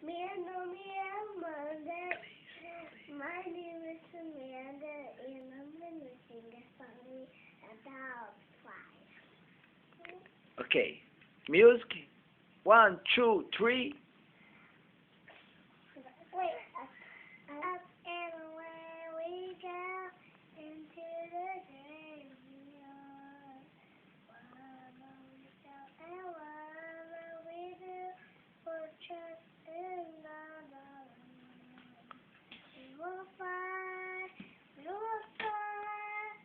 Meu nome é Amanda. My name is Amanda, and I'm gonna sing a song about flies. Okay. Music. 1, 2, 3. Wait, up and away we go into the day beyond. Whatever we go and whatever we do, for trust in God alone. We will fly, we will fly.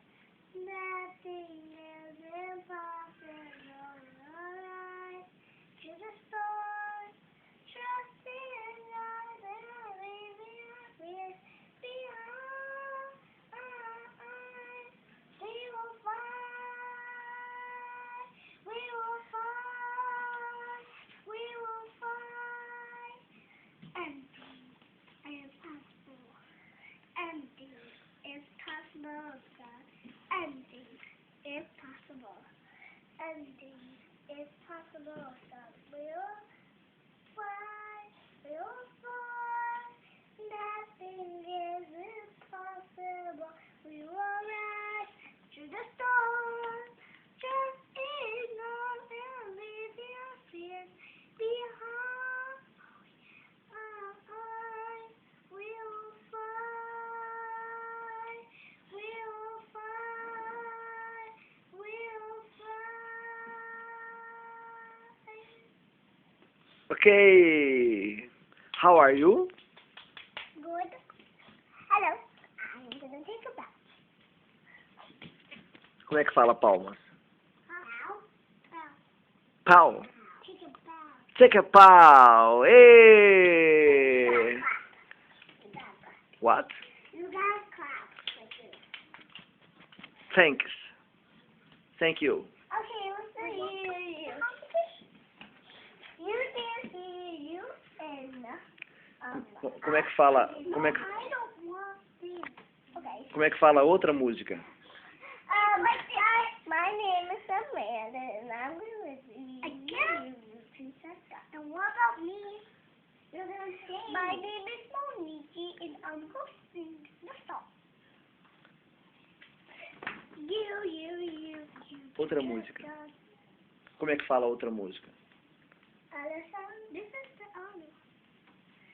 Nothing is impossible. Alright, to the stars, trusting in God and leaving our fears behind. We will fly, we will fly, we will fly. Anything is possible. Anything is possible, God. Anything is possible. Anything is possible, God. We will fly, we will fly. Nothing is impossible. We will rise to the stars. Just ignore and leave your fears behind. We will fly. We will fly. We will fly. Okay. How are you? Good. Hello. I'm gonna take a bath. Como é que fala palmas? How? Pau. Take a bath. Take a pau. Hey. What? You gotta clap like this. Thanks. Thank you. Okay, let's do you. You dance you and Como é que fala? Como é que, I don't want this. Okay. como é que fala outra música? My name is Amanda and I'm gonna sing you Princess Dot. And what about me? You're gonna sing. My name is Monique and I'm gonna sing the song. You. Outra música. Como é que fala outra música?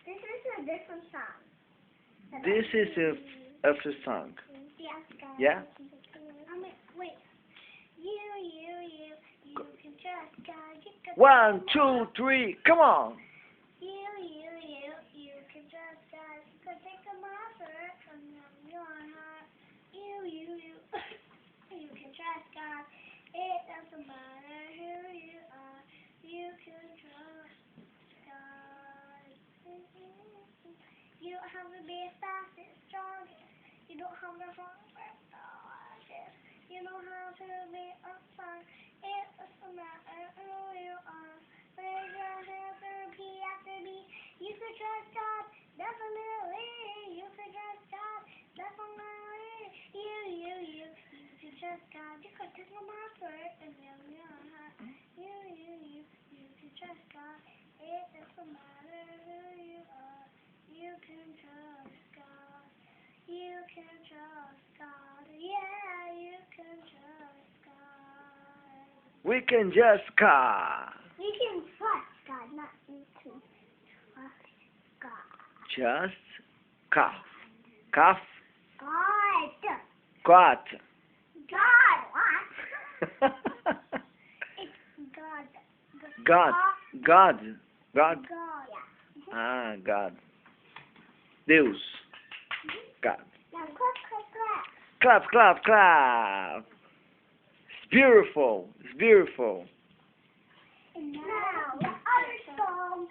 This is a different song. This is a song. Yes, guys. Yeah? Wait. You can trust God. You can 1, 2, 3. Come on. You can trust God. You can take a monster from your heart. You can trust God. It doesn't matter who you are. You can trust God. You don't have to be as fast and strong. You don't have to run fast. You don't have to be upside. It doesn't matter who you are. Raise your hands and repeat after me. You can trust God, definitely. You can trust God, definitely. You can trust God. You can take a monster and your heart. You can trust God. It doesn't matter who you are. You can trust God. You can trust God. Yeah, you can trust God. We can just car. You can trust God, not you can trust God. Just cough. Cough. God. Got. God. What? It's God. God. God. God. God. Yeah. Ah, God. Deus. God. Now clap, clap, clap. Clap, clap, clap. It's beautiful. It's beautiful. And now the other song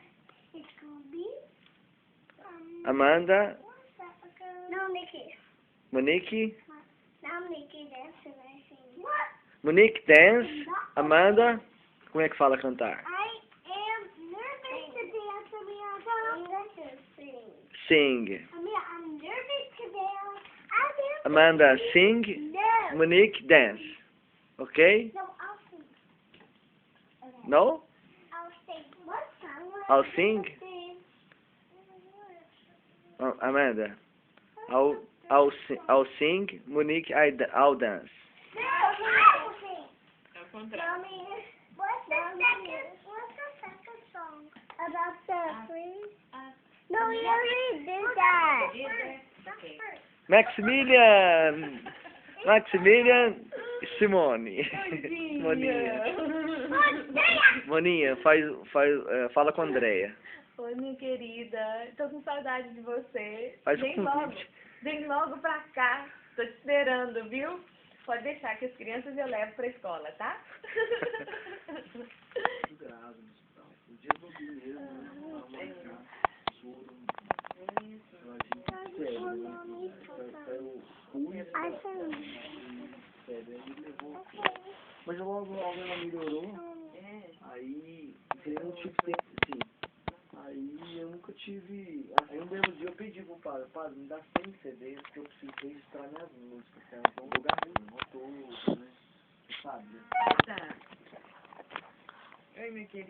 is gonna be Amanda, No, Nikki. Monique. Now Nikki dance and I sing. What? Monique dance. Amanda, como é que fala cantar? I am nervous to dance, Amanda. I'm going to sing. Sing. I'm nervous to dance. Amanda, sing. No. Monique, dance. Okay? No, I'll sing. Okay. No? I'll sing. What song? I'll sing. Amanda, I'll sing, Monique, I'll dance. Ao contrário. Mommy, what's the second song? About the free? No, we already did that. Okay. Maximilian, Simone. Moninha, fala com a Andrea. Oi, minha querida. Tô com saudade de você. Faz o convite. Vem logo pra cá. Tô te esperando, viu? Pode deixar que as crianças eu levo pra escola, tá? Mas logo ela melhorou. Aí, eu não tive tempo, assim. Aí eu nunca tive. Aí um belo dia eu pedi pro padre, me dá 100 CDs que eu preciso registrar minhas músicas, que elas vão lugar nenhum, autor, né? Sabe? Tá. Oi, minha querida.